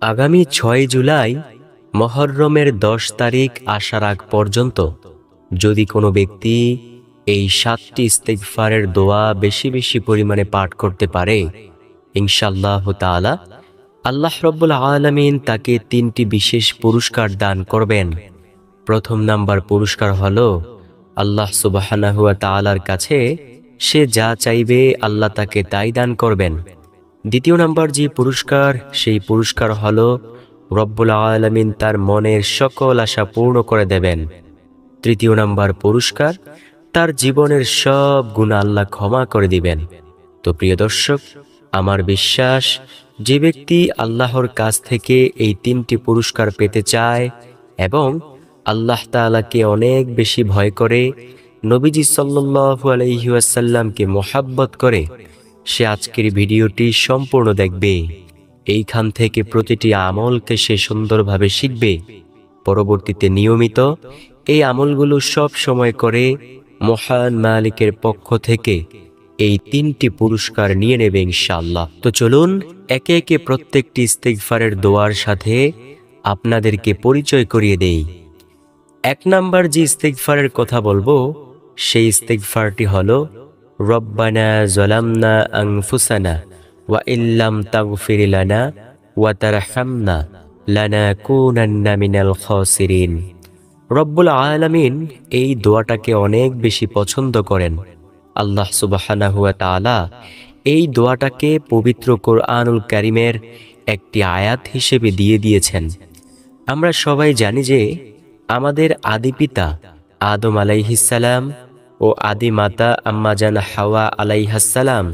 আগামী ৬ জুলাই মুহররমের ১০ তারিখ আসার আগ পর্যন্ত যদি কোনো ব্যক্তি এই ৭টি ইস্তিগফারের দোয়া বেশি বেশি পরিমাণে পাঠ করতে পারে, ইনশাআল্লাহু তাআলা আল্লাহ রাব্বুল আলামিন তাকে ৩টি বিশেষ পুরস্কার দান করবেন। প্রথম নাম্বার পুরস্কার হলো আল্লাহ সুবহানাহু ওয়া তাআলার কাছে সে যা চাইবে আল্লাহ তাকে তাই দান করবেন। দ্বিতীয় নাম্বার যে পুরস্কার, সেই পুরস্কার হলো রব্বুল আলামিন তার মনের সকল আশা পূর্ণ করে দেবেন। তৃতীয় নাম্বার পুরস্কার, তার জীবনের সব গুনাহ আল্লাহ ক্ষমা করে দিবেন। তো প্রিয় দর্শক, আমার বিশ্বাস যে ব্যক্তি আল্লাহর কাছ থেকে এই ৩টি পুরস্কার পেতে চায় এবং আল্লাহ তাআলাকে অনেক বেশি ভয় করে, নবীজি সাল্লাল্লাহু আলাইহি ওয়াসাল্লামকে মোহাব্বত করে, সে আজকের ভিডিওটি সম্পূর্ণ দেখবে। এইখান থেকে প্রতিটি আমলকে সে সুন্দরভাবে শিখবে। পরবর্তীতে নিয়মিত এই আমলগুলো সব সময় করে মহান মালিকের পক্ষ থেকে এই ৩টি পুরস্কার নিয়ে নেবে ইনশাআল্লাহ। তো চলুন একে একে প্রত্যেকটি ইস্তিগফারের দোয়ার সাথে আপনাদেরকে পরিচয় করিয়ে দেই। ১ নাম্বার যে ইস্তিগফারের কথা বলবো, সেই ইস্তিগফারটি হলো রব্বানা যালামনা আনফুসানা ওয়া ইল্লাম তাগফির লানা ওয়া তারহামনা লানাকুনান্না মিনাল খাসিরিন। রব্বুল আলামিন এই দোয়াটাকে অনেক বেশি পছন্দ করেন। আল্লাহ সুবহানাহু ওয়া তাআলা এই দোয়াটাকে পবিত্র কোরআনুল কারীমের একটি আয়াত হিসেবে দিয়ে দিয়েছেন। আমরা সবাই জানি যে আমাদের আদি পিতা আদম আলাইহিস সালাম ও আদি মাতা আম্মা জান হাওয়া আলাইহাস সালাম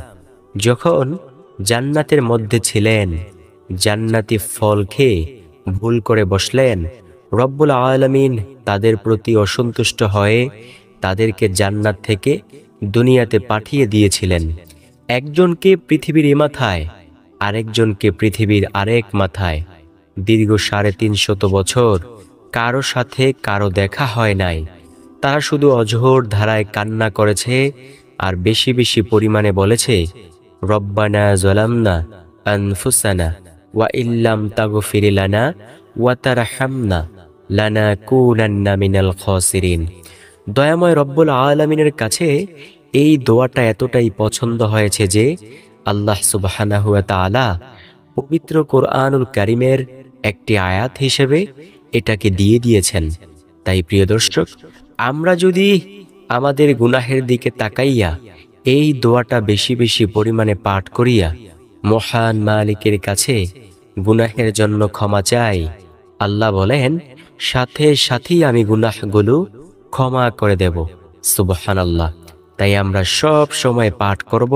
যখন জান্নাতের মধ্যে ছিলেন, জান্নাতি ফল খেয়ে ভুল করে বসলেন, রব্বুল আলামিন তাদের প্রতি অসন্তুষ্ট হয়ে তাদেরকে জান্নাত থেকে দুনিয়াতে পাঠিয়ে দিয়েছিলেন। একজনকে পৃথিবীর এ মাথায়, আরেকজনকে পৃথিবীর আরেক মাথায়। দীর্ঘ ৩৫০ বছর কারো সাথে কারো দেখা হয় নাই। তারা শুধু অঝোর ধারায় কান্না করেছে আর বেশি বেশি পরিমাণে বলেছে রব্বানা যালামনা আনফুসানা ওয়া ইল্লাম তাগফির লানা ওয়া তারহামনা লানাকুনান্না মিনাল খাসিরিন। দয়াময় রব্বুল আলামিনের কাছে এই দোয়াটা এতটাই পছন্দ হয়েছে যে আল্লাহ সুবহানাহু ওয়া তাআলা পবিত্র কোরআনুল কারীমের একটি আয়াত হিসেবে এটাকে দিয়ে দিয়েছেন। তাই প্রিয় দর্শক, আমরা যদি আমাদের গুনাহের দিকে তাকাইয়া এই দোয়াটা বেশি বেশি পরিমাণে পাঠ করিয়া মহান মালিকের কাছে গুনাহের জন্য ক্ষমা চাই, আল্লাহ বলেন সাথে সাথেই আমি গুনাহগুলো ক্ষমা করে দেব। সুবহানাল্লাহ। তাই আমরা সব সময় পাঠ করব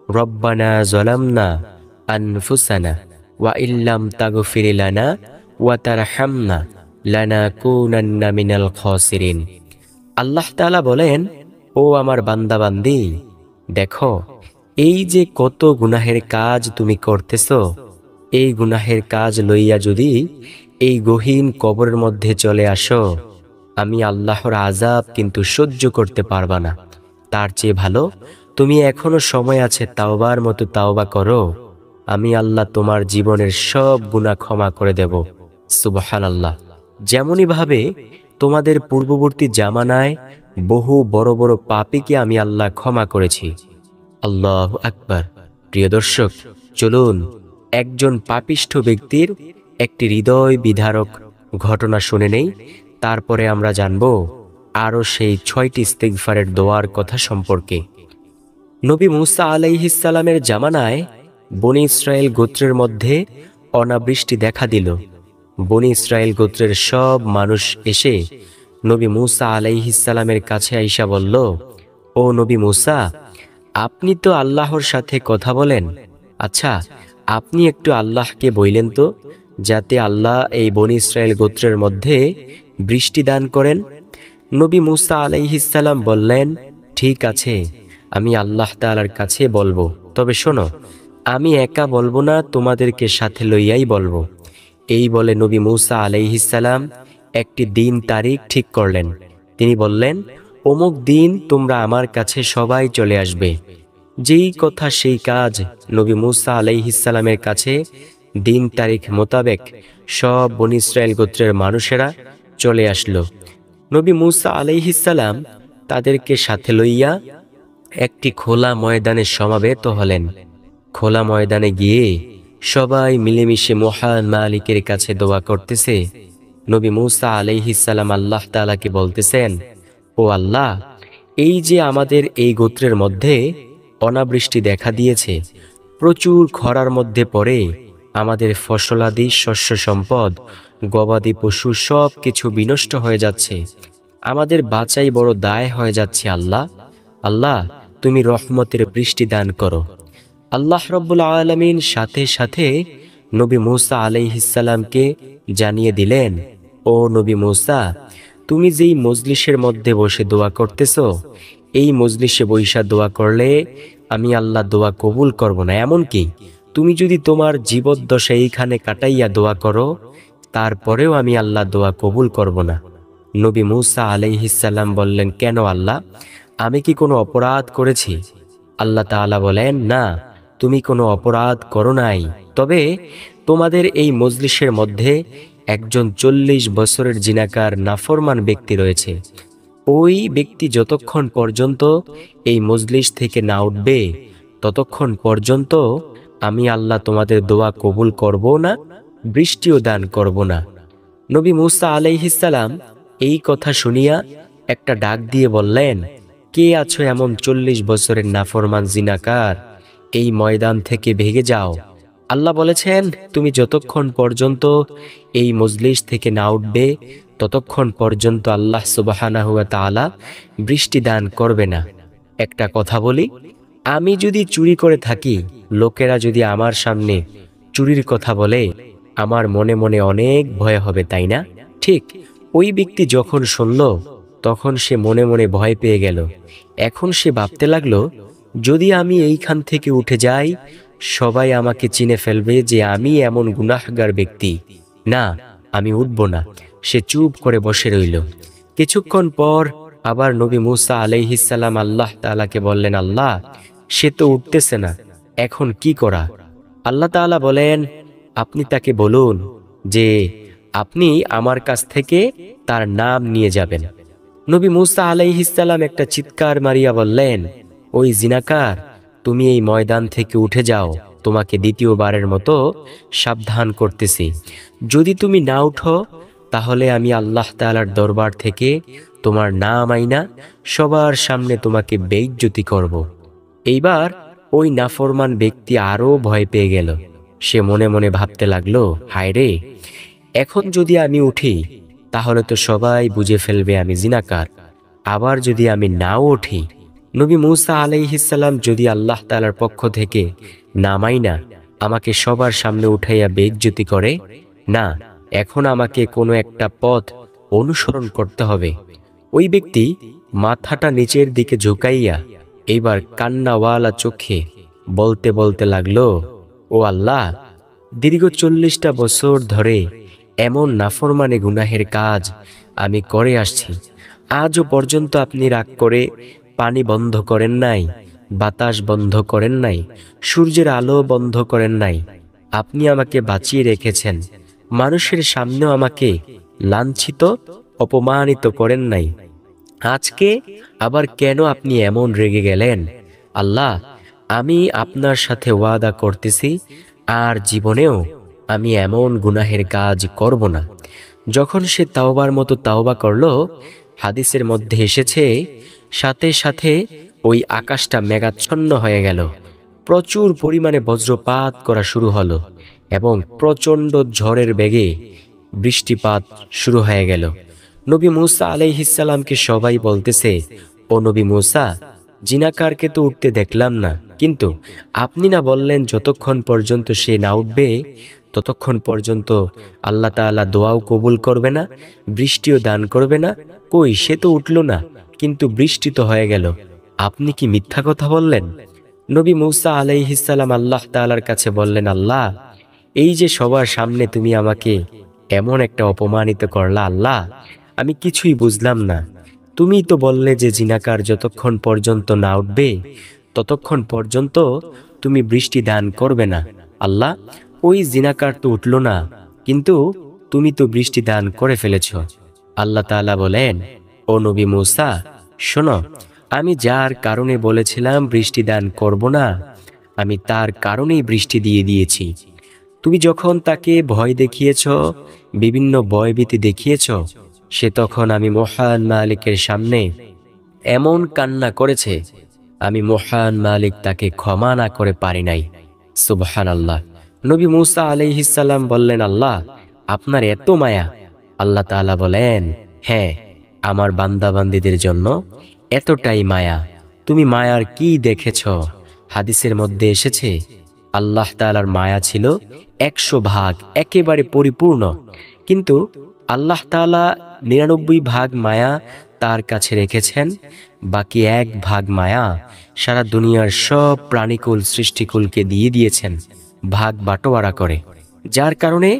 রব্বানা যালামনা আনফুসানা ওয়া ইল্লাম তাগফির লানা ওয়া তারহামনা লানাকুনান্না মিনাল খাসিরিন। আল্লাহ তাআলা বলেন, ও আমার বান্দা বান্দি, দেখো এই যে কত গুনাহের কাজ তুমি করতেছো, এই গুনাহের কাজ লইয়া যদি এই গহীন কবরের মধ্যে চলে আসো, আমি আল্লাহর আযাব কিন্তু সহ্য করতে পারবা না। তার চেয়ে ভালো তুমি এখনো সময় আছে, তাওবার মতো তাওবা করো, আমি আল্লাহ তোমার জীবনের সব গুনাহ ক্ষমা করে দেব। সুবহানাল্লাহ। যেমনই ভাবে তোমাদের পূর্ববর্তী জামানায় বহু বড় বড় পাপীকে আমি আল্লাহ ক্ষমা করেছি। আল্লাহু আকবার। প্রিয় দর্শক, চলুন একজন পাপিষ্ঠ ব্যক্তির একটি হৃদয় বিদারক ঘটনা শুনে নেই, তারপরে আমরা জানব আরও সেই ৬টি ইস্তিগফারের দোয়ার কথা সম্পর্কে। নবী মূসা আলাইহিস সালামের জামানায় বনী ইসরায়েল গোত্রের মধ্যে অনাবৃষ্টি দেখা দিল। বনী ইসরায়েল গোত্রের সব মানুষ এসে নবী মূসা আলাইহিস সালামের কাছে আইসা বলল, ও নবী মূসা, আপনি তো আল্লাহর সাথে কথা বলেন, আচ্ছা আপনি একটু আল্লাহকে বললেন তো যাতে আল্লাহ এই বনী ইসরায়েল গোত্রের মধ্যে বৃষ্টি দান করেন। নবী মূসা আলাইহিস সালাম বললেন, ঠিক আছে, আমি আল্লাহ তাআলার কাছে বলবো, তবে শোনো, আমি একা বলবো না, তোমাদেরকে সাথে লইয়াই বলবো। এই বলে নবী মূসা আলাইহিস সালাম একটি দিন তারিখ ঠিক করলেন। তিনি বললেন, অমুক দিন তোমরা আমার কাছে সবাই চলে আসবে। যেই কথা সেই কাজ, নবী মূসা আলাইহিস সালামের কাছে দিন তারিখ মোতাবেক সব বনী ইসরায়েল গোত্রের মানুষেরা চলে আসলো। নবী মূসা আলাইহিসসালাম তাদেরকে সাথে লইয়া একটি খোলা ময়দানে সমাবেত হলেন। খোলা ময়দানে গিয়ে সবাই মিলেমিশে মহান মালিকের কাছে দোয়া করতেছে। নবী মূসা আলাইহিসসালাম আল্লাহ তাআলাকে বলতেছেন, ও আল্লাহ, এই যে আমাদের এই গোত্রের মধ্যে অনাবৃষ্টি দেখা দিয়েছে, প্রচুর খরার মধ্যে পড়ে আমাদের ফসলাদি শস্য সম্পদ গবাদি পশু সব কিছু বিনষ্ট হয়ে যাচ্ছে, আমাদের বাঁচাই বড় দায় হয়ে যাচ্ছে। আল্লাহ আল্লাহ তুমি রহমতের বৃষ্টি দান করো। আল্লাহ রব্বুল আলামিন সাথে সাথে নবী মূসা আলাইহিসসালামকে জানিয়ে দিলেন, ও নবী মূসা, তুমি যেই মজলিসের মধ্যে বসে দোয়া করতেছো, এই মজলিসে বৈশা দোয়া করলে আমি আল্লাহ দোয়া কবুল করব না। এমনকি তুমি যদি তোমার জীবদ্দশা এইখানে কাটাইয়া দোয়া করো, তারপরেও আমি আল্লাহ দোয়া কবুল করব না। নবী মূসা আলাইহিসসালাম বললেন, কেন আল্লাহ, আমি কি কোনো অপরাধ করেছি? আল্লাহ তাআলা বলেন, না, তুমি কোনো অপরাধ করো নাই। তবে তোমাদের এই মজলিসের মধ্যে একজন 40 বছরের জিনাকার নাফরমান ব্যক্তি রয়েছে। ওই ব্যক্তি যতক্ষণ পর্যন্ত এই মজলিস থেকে না উঠবে, ততক্ষণ পর্যন্ত আমি আল্লাহ তোমাদের দোয়া কবুল করব না, বৃষ্টিও দান করব না। নবী মূসা আলাইহিসসালাম এই কথা শুনিয়া একটা ডাক দিয়ে বললেন, কে আছো এমন 40 বছরের নাফরমান জিনাকার, এই ময়দান থেকে ভেগে যাও। আল্লাহ বলেছেন, তুমি যতক্ষণ পর্যন্ত এই মজলিস থেকে না উঠবে, ততক্ষণ পর্যন্ত আল্লাহ সুবহানাহু ওয়া তাআলা বৃষ্টি দান করবে না। একটা কথা বলি, আমি যদি চুরি করে থাকি, লোকেরা যদি আমার সামনে চুরির কথা বলে, আমার মনে মনে অনেক ভয় হবে, তাই না? ঠিক ওই ব্যক্তি যখন শুনল, তখন সে মনে মনে ভয় পেয়ে গেল। এখন সে ভাবতে লাগলো, যদি আমি এইখান থেকে উঠে যাই, সবাই আমাকে চিনে ফেলবে যে আমি এমন গুনাহগার ব্যক্তি। না, আমি উঠব না। সে চুপ করে বসে রইল। কিছুক্ষণ পর আবার নবী মূসা আলাইহিসসালাম আল্লাহ তাআলাকে বললেন, আল্লাহ, সে তো উঠতেছে না, এখন কি করা? আল্লাহ তাআলা বলেন, আপনি তাকে বলুন যে আপনি আমার কাছ থেকে তার নাম নিয়ে যাবেন। নবী মূসা আলাইহিসসালাম একটা চিৎকার মারিয়া বললেন, ওই জিনাকার, তুমি এই ময়দান থেকে উঠে যাও, তোমাকে দ্বিতীয়বারের মতো সাবধান করতেছি। যদি তুমি না উঠো, তাহলে আমি আল্লাহ তাআলার দরবার থেকে তোমার নাম আইনা সবার সামনে তোমাকে বেইজ্জতি করব। এইবার ওই নাফরমান ব্যক্তি আরো ভয় পেয়ে গেল। সে মনে মনে ভাবতে লাগলো, হায় রে, এখন যদি আমি উঠি, তাহলে তো সবাই বুঝে ফেলবে আমি জিনাকার। আবার যদি আমি নাও উঠি, নবী মূসা আলাইহিসসালাম যদি আল্লাহ তাআলার পক্ষ থেকে নামাই না আমাকে সবার সামনে উঠাইয়া বেইজ্জতি করে, না, এখন আমাকে কোনো একটা পথ অনুসরণ করতে হবে। ওই ব্যক্তি মাথাটা নিচের দিকে ঝুঁকাইয়া এইবার কান্নাওয়ালা চোখে বলতে বলতে লাগলো, ও আল্লাহ, দীর্ঘ 40টা বছর ধরে এমন নাফরমানে গুনাহের কাজ আমি করে আসছি। আজও পর্যন্ত আপনি রাগ করে পানি বন্ধ করেন নাই, বাতাস বন্ধ করেন নাই, সূর্যের আলো বন্ধ করেন নাই। আপনি আমাকে বাঁচিয়ে রেখেছেন, মানুষের সামনেও আমাকে লাঞ্ছিত অপমানিত করেন নাই। আজকে আবার কেন আপনি এমন রেগে গেলেন? আল্লাহ, আমি আপনার সাথে ওয়াদা করতেছি, আর জীবনেও আমি এমন গুনাহের কাজ করব না। যখন সে তাওবার মতো তাওবা করল, হাদিসের মধ্যে এসেছে, সাথে সাথে ওই আকাশটা মেঘাচ্ছন্ন হয়ে গেল, প্রচুর পরিমাণে বজ্রপাত করা শুরু হলো এবং প্রচণ্ড ঝড়ের বেগে বৃষ্টিপাত শুরু হয়ে গেল। নবী মূসা আলাইহিসসালামকে সবাই বলতেছে, ও নবী মূসা, জিনাকারকে তো উঠতে দেখলাম না, কিন্তু আপনি না বললেন যতক্ষণ পর্যন্ত সে না উঠবে, ততক্ষণ পর্যন্ত আল্লাহ তাআলা দোয়াও কবুল করবে না, বৃষ্টিও দান করবে না। কই, সে তো উঠল না, কিন্তু বৃষ্টি তো হয়ে গেল। আপনি কি মিথ্যা কথা বললেন? নবী মূসা আলাইহিসসালাম আল্লাহ তাআলার কাছে বললেন, আল্লাহ, এই যে সবার সামনে তুমি আমাকে এমন একটা অপমানিত করলা, আল্লাহ, আমি কিছুই বুঝলাম না। তুমি তো বললে যে জিনাকার যতক্ষণ পর্যন্ত না উঠবে, ততক্ষণ পর্যন্ত তুমি বৃষ্টি দান করবে না। আল্লাহ, ওই জিনাকার তো উঠল না, কিন্তু তুমি তো বৃষ্টি দান করে ফেলেছ। আল্লাহ তাআলা বলেন, ও নবী মূসা, শোনো, আমি যার কারণে বলেছিলাম বৃষ্টি দান করব না, আমি তার কারণেই বৃষ্টি দিয়ে দিয়েছি। তুমি যখন তাকে ভয় দেখিয়েছ, বিভিন্ন ভয়ভীতি দেখিয়েছ, সে তখন আমি মহান মালিকের সামনে এমন কান্না করেছে, আমি মহান মালিক তাকে ক্ষমা না করে পারি নাই। সুবহানাল্লাহ। নবী মূসা আলাইহিস সালাম বললেন, আল্লাহ, আপনার এত মায়া? আল্লাহ তাআলা বলেন, হ্যাঁ, আমার বান্দাবান্দীদের জন্য এতটাই মায়া। তুমি মায়ার কি দেখেছ? হাদিসের মধ্যে এসেছে, আল্লাহ তাআলার মায়া ছিল 100 ভাগ, একেবারে পরিপূর্ণ। কিন্তু আল্লাহ তাআলা 99 ভাগ মায়া তার কাছে রেখেছেন, বাকি 1 ভাগ মায়া সারা দুনিয়ার সব প্রাণীকুল সৃষ্টিকুলকে দিয়ে দিয়েছেন ভাগ বাটোয়ারা করে। যার কারণে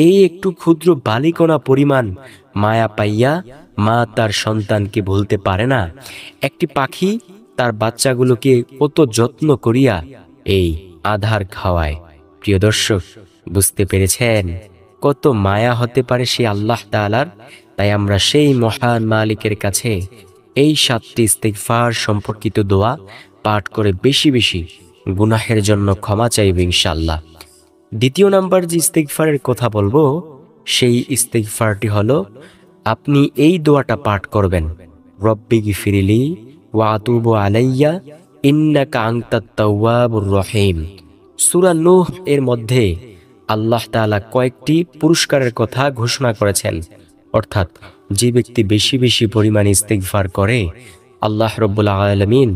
এই একটু ক্ষুদ্র বালিকণা পরিমাণ মায়া পাইয়া মা তার সন্তানকে ভুলতে পারে না। একটি পাখি তার বাচ্চাগুলোকে কত যত্ন করিয়া এই আধার খাওয়ায়। প্রিয় দর্শক, বুঝতে পেরেছেন কত মায়া হতে পারে সেই আল্লাহ তাআলার? তাই আমরা সেই মহান মালিকের কাছে এই 7টি ইস্তিগফার সম্পর্কিত দোয়া পাঠ করে বেশি বেশি গুনাহের জন্য ক্ষমা চাইব ইনশাআল্লাহ। দ্বিতীয় নাম্বার যে ইস্তিগফারের কথা বলবো, সেই ইস্তিগফারটি হলো, আপনি এই দোয়াটা পাঠ করবেন, রব্বি গিফিরলি ওয়া আতুবু আলাইয়া ইন্নাকা আনতাত তাওয়াবুর রহিম। সূরা নূহ এর মধ্যে আল্লাহ তাআলা কয়েকটি পুরস্কারের কথা ঘোষণা করেছেন। অর্থাৎ যে ব্যক্তি বেশি বেশি পরিমাণে ইস্তিগফার করে, আল্লাহ রাব্বুল আলামিন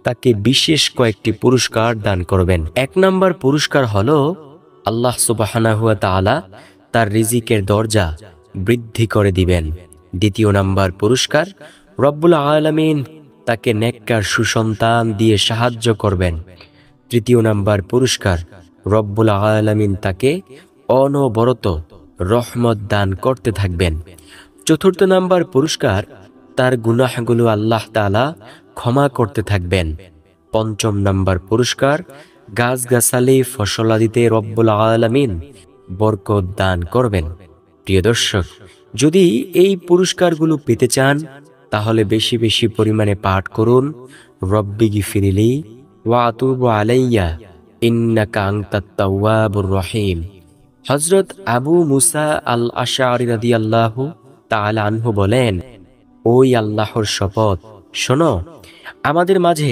তাকে বিশেষ কয়েকটি পুরস্কার দান করবেন। 1 নাম্বার পুরস্কার হলো, আল্লাহ সুবহানাহু ওয়া তাআলা তার রিজিকের দরজা বৃদ্ধি করে দিবেন। 2 নাম্বার পুরস্কার, রব্বুল আলামিন তাকে নেককার সুসন্তান দিয়ে সাহায্য করবেন। 3 নাম্বার পুরস্কার, রব্বুল আলামিন তাকে অনবরত রহমত দান করতে থাকবেন। 4 নাম্বার পুরস্কার, তার গুনাহগুলো আল্লাহ তাআলা ক্ষমা করতে থাকবেন। 5 নাম্বার পুরস্কার, গাছগাছালি ফসলাদিতে রব্বুল আলামিন বরকত দান করবেন। প্রিয় দর্শক, যদি এই পুরস্কারগুলো পেতে চান, তাহলে বেশি বেশি পরিমাণে পাঠ করুন, রব্বি গিফিরলি ওয়া আতুবু আলাইয়া ইন্নাকা আনতাত তাওয়াবুর রহিম। হযরত আবু মুসা আল আশআরী রাদিয়াল্লাহু তাআলা আনহু বলেন, ওই আল্লাহর শপথ, শোনো, আমাদের মাঝে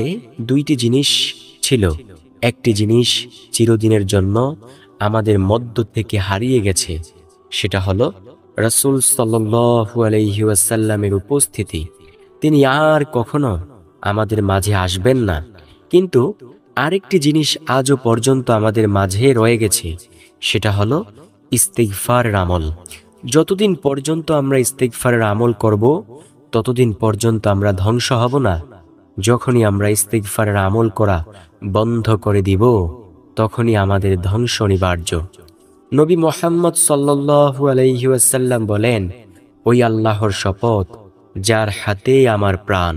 2টি জিনিস ছিল। একটি জিনিস চিরদিনের জন্য আমাদের মধ্য থেকে হারিয়ে গেছে, সেটা হলো রাসূল সাল্লাল্লাহু আলাইহি ওয়াসাল্লামের উপস্থিতি। তিনি আর কখনো আমাদের মাঝে আসবেন না। কিন্তু আরেকটি জিনিস আজও পর্যন্ত আমাদের মাঝে রয়ে গেছে, সেটা হলো ইস্তিগফারের আমল। যতদিন পর্যন্ত আমরা ইস্তিগফারের আমল করব, ততদিন পর্যন্ত আমরা ধ্বংস হব না। যখনই আমরা ইস্তিগফারের আমল করা বন্ধ করে দিব, তখনই আমাদের ধ্বংস অনিবার্য। নবী মুহাম্মদ সাল্লাল্লাহু আলাইহি ওয়াসাল্লাম বলেন, ওই আল্লাহর শপথ, যার হাতে আমার প্রাণ,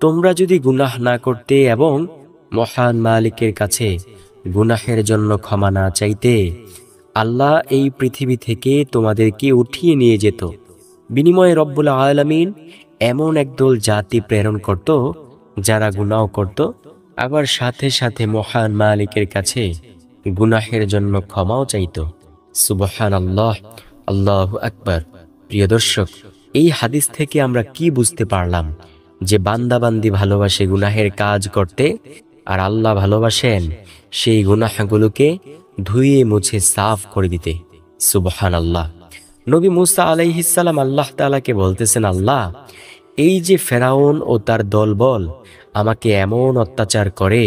তোমরা যদি গুনাহ না করতে এবং মহান মালিকের কাছে গুনাহের জন্য ক্ষমা না চাইতে, আল্লাহ এই পৃথিবী থেকে তোমাদেরকে উঠিয়ে নিয়ে যেত। বিনিময়ে রব্বুল আলামিন এমন একদল জাতি প্রেরণ করত, যারা গুনাহ করত, আবার সাথে সাথে মহান মালিকের কাছে গুনাহের জন্য ক্ষমাও চাইত। সুবহানাল্লাহ, আল্লাহু আকবার। প্রিয় দর্শক, এই হাদিস থেকে আমরা কি বুঝতে পারলাম? যে বান্দাবান্দি ভালোবাসে গুনাহের কাজ করতে, আর আল্লাহ ভালোবাসেন সেই গুনাহগুলোকে ধুয়ে মুছে সাফ করে দিতে। সুবহানাল্লাহ। নবী মূসা আলাইহিস সালাম আল্লাহ তাআলাকে বলতেছেন, আল্লাহ, এই যে ফেরাউন ও তার দলবল আমাকে এমন অত্যাচার করে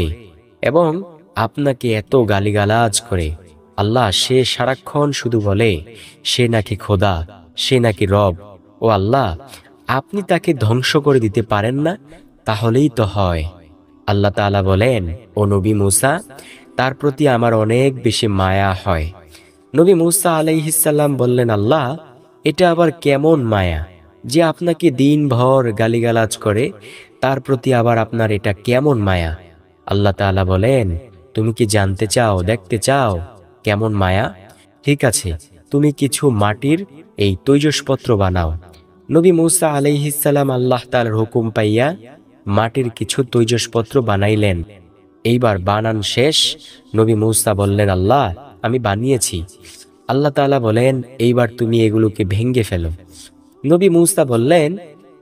এবং আপনাকে এত গালিগালাজ করে, আল্লাহ, সে সারাক্ষণ শুধু বলে সে নাকি খোদা, সে নাকি রব। ও আল্লাহ, আপনি তাকে ধ্বংস করে দিতে পারেন না? তাহলেই তো হয়। আল্লাহ তাআলা বলেন, ও নবী মূসা, তার প্রতি আমার অনেক বেশি মায়া হয়। নবী মূসা আলাইহিস সালাম বললেন, আল্লাহ, এটা আবার কেমন মায়া যে আপনাকে দিনভর গালিগালাজ করে, তার প্রতি আবার আপনার এটা কেমন মায়া? আল্লাহ তাআলা বলেন, তুমি কি জানতে চাও, দেখতে চাও? কেমন মায়া? ঠিক আছে, তুমি কিছু মাটির এই তৈজসপত্র বানাও। নবী মূসা আলাইহিস সালাম আল্লাহ তাআলার হুকুম পাইয়া মাটির কিছু তৈজসপত্র বানাইলেন। এইবার বানান শেষ, নবী মূসা বললেন, আল্লাহ, আমি বানিয়েছি। আল্লাহ তাআলা বলেন, এইবার তুমি এগুলোকে ভেঙ্গে ফেলো। নবী মূসা বললেন,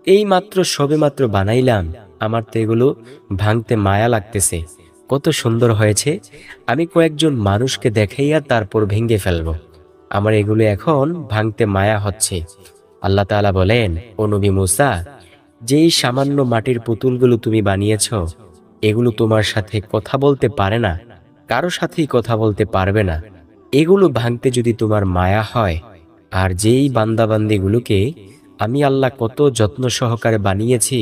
এই মাত্র সবেমাত্র বানাইলাম, আমার তো এগুলো ভাঙতে মায়া লাগতেছে। কত সুন্দর হয়েছে, আমি কয়েকজন মানুষকে দেখাইয়া তারপর ভেঙ্গে ফেলবো। আমার এগুলো এখন ভাঙতে মায়া হচ্ছে। আল্লাহ তাআলা বলেন, ও নবী মূসা, যেই সামান্য মাটির পুতুলগুলো তুমি বানিয়েছ, এগুলো তোমার সাথে কথা বলতে পারে না, কারো সাথেই কথা বলতে পারবে না। এগুলো ভাঙতে যদি তোমার মায়া হয়, আর যেই বান্দাবান্দিগুলোকে আমি আল্লাহ কত যত্ন সহকারে বানিয়েছি,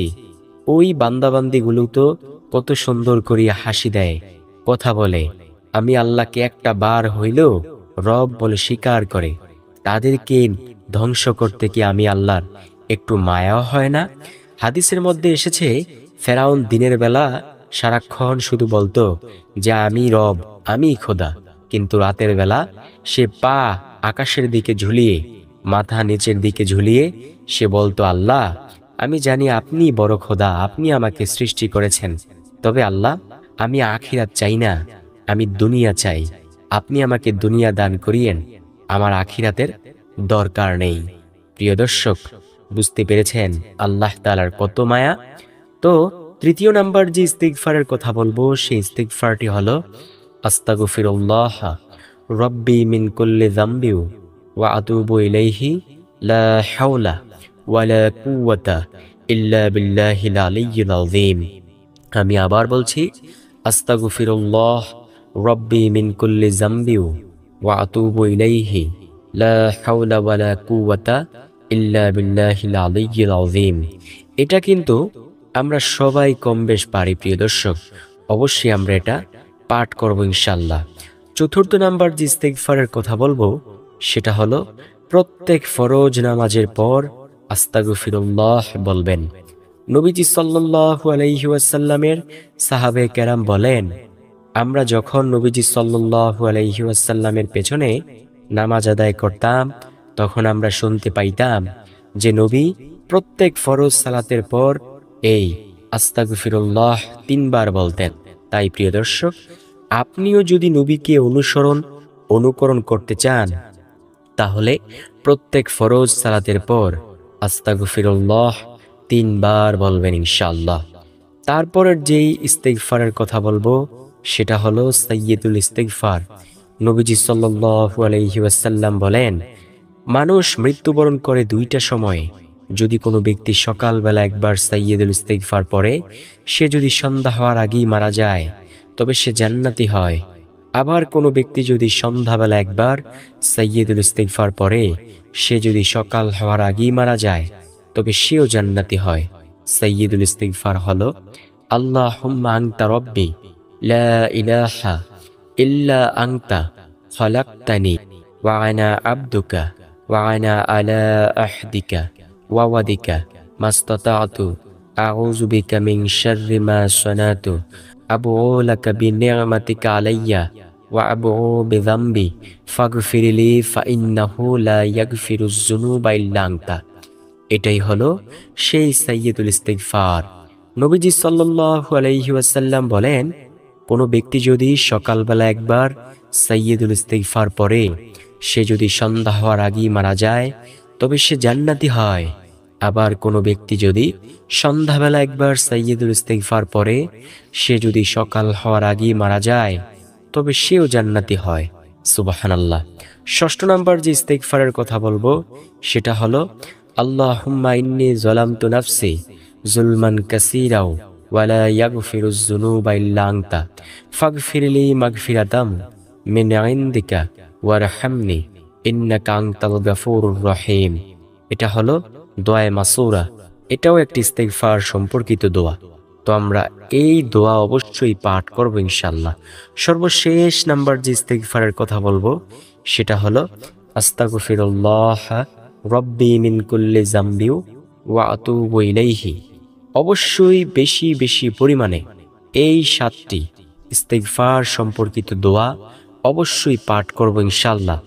ওই বান্দাবান্দিগুলো তো কত সুন্দর করিয়া হাসি দেয়, কথা বলে, আমি আল্লাহকে একটা বার হইলেও রব বলে স্বীকার করে, তাদেরকে ধ্বংস করতে কি আমি আল্লাহর একটু মায়াও হয় না? হাদিসের মধ্যে এসেছে, ফেরাউন দিনের বেলা সারাক্ষণ শুধু বলতো যে আমি রব, আমি খোদা, কিন্তু রাতের বেলা সে পা আকাশের দিকে ঝুলিয়ে, মাথা নিচের দিকে ঝুলিয়ে সে বলতো, আল্লাহ, আমি জানি আপনি বড় খোদা, আপনি আমাকে সৃষ্টি করেছেন, তবে আল্লাহ, আমি আখিরাত চাই না, আমি দুনিয়া চাই, আপনি আমাকে দুনিয়া দান করিয়েন, আমার আখিরাতের দরকার নেই। প্রিয় দর্শক, বুঝতে পেরেছেন আল্লাহ তাআলার কত মায়া? তো তৃতীয় নাম্বার যে ইস্তিগফারের কথা বলবো, সেই ইস্তিগফারটি হলো আস্তাগফিরুল্লাহ রব্বি মিন কুল্লি যামবি ওয়া আতুবু ইলাইহি লা হাওলা ওয়ালা কুওয়াতা ইল্লা বিল্লাহিল আলিয়্যিল আযীম। আমি আবার বলছি, আস্তাগফিরুল্লাহ রব্বি মিন কুল্লি যামবি ওয়া আতুবু ইলাইহি লা হাওলা ওয়ালা কুওয়াতা ইল্লা বিল্লাহিল আলিয়্যিল আযীম। এটা কিন্তু আমরা সবাই কম বেশ পারি প্রিয় দর্শক, অবশ্যই আমরা এটা পাঠ করব ইনশাআল্লাহ। চতুর্থ নাম্বার যে ইস্তিগফারের কথা বলবো, সেটা হলো প্রত্যেক ফরজ নামাজের পর আস্তাগফিরুল্লাহ বলবেন। নবীজি সাল্লাল্লাহু আলাইহি ওয়াসাল্লামের সাহাবে কেরাম বলেন, আমরা যখন নবীজি সাল্লাল্লাহু আলাইহি ওয়াসাল্লামের পেছনে নামাজ আদায় করতাম, তখন আমরা শুনতে পাইতাম যে নবী প্রত্যেক ফরজ সালাতের পর এই আস্তাগফিরুল্লাহ 3 বার বলতেন। তাই প্রিয় দর্শক, আপনিও যদি নবীকে অনুকরণ করতে চান, তাহলে প্রত্যেক ফরজ সালাতের পর আস্তাগফিরুল্লাহ 3 বার বলবেন ইনশাআল্লাহ। তারপরের যেই ইস্তিগফারের কথা বলবো, সেটা হলো সাইয়্যিদুল ইস্তিগফার। নবীজি সাল্লাল্লাহু আলাইহি ওয়াসাল্লাম বলেন, মানুষ মৃত্যুবরণ করে দুইটা সময়ে। যদি কোনো ব্যক্তি সকালবেলা একবার সাইয়্যিদুল ইস্তিগফার পড়ে, সে যদি সন্ধ্যা হওয়ার আগেই মারা যায়, তবে সে জান্নাতি হয়। আবার কোনো ব্যক্তি যদি সন্ধ্যাবেলা একবার সাইয়্যিদুল ইস্তিগফার পড়ে, সে যদি সকাল হওয়ার আগেই মারা যায়, তবে সেও জান্নাতি হয়। সাইয়্যিদুল ইস্তিগফার হলো, আল্লাহুম্মা আনতা রব্বি লা ইলাহা ইল্লা আনতা খালাকতানি ওয়া আনা আবদুকা ওয়া আনা আলা আহদিকা ওয়া ওয়াদিকা মাস্তাতাতু আউযু বিকা মিন শাররি মা সানাতু আবুউ লাকা বিনি'মাতিকা আলাইয়া ওয়া আবুউ বিযামবি ফাগফিরলি ফাইন্নাহু লা ইয়াগফিরুয যুনুবা ইল্লা আনতা। এটাই হলো সেই সাইয়্যিদুল ইস্তিগফার। নবীজি সাল্লাল্লাহু আলাইহি ওয়াসাল্লাম বলেন, কোনো ব্যক্তি যদি সকালবেলা একবার সাইয়্যিদুল ইস্তিগফার পড়ে, সে যদি সন্ধ্যা হওয়ার আগেই মারা যায়, তবে সে জান্নাতি হয়। আবার কোনো ব্যক্তি যদি সন্ধ্যাবেলা একবার সাইয়্যিদুল ইস্তিগফার পড়ে, সে যদি সকাল হওয়ার আগেই মারা যায়, তবে সেও জান্নাতি হয়। সুবহানাল্লাহ। ষষ্ঠ নাম্বার যে ইস্তিগফারের কথা বলবো, সেটা হলো আল্লাহুম্মা ইন্নী যালামতু নাফসি যুলমান কাসীরাও ওয়া লা ইয়াগফিরুয যুনুবা ইল্লা আনতা ফাগফিরলি মাগফিরাতাম মিন ইনদিকা ওয়ারহামনি ইন্নাকা আনতাল গাফুরুর রহিম। এটা হলো দোয়া মাসুরা। এটাও একটি ইস্তিগফার সম্পর্কিত দোয়া। তো আমরা এই দোয়া অবশ্যই পাঠ করব ইনশাআল্লাহ। সর্বশেষ নাম্বার যে ইস্তিগফারের কথা বলবো, সেটা হলো আস্তাগফিরুল্লাহ রব্বি মিন কুল্লি যামবি ওয়া আতুবু ইলাইহি। অবশ্যই বেশি বেশি পরিমাণে এই 7টি ইস্তিগফার সম্পর্কিত দোয়া অবশ্যই পাঠ করব ইনশাল্লাহ।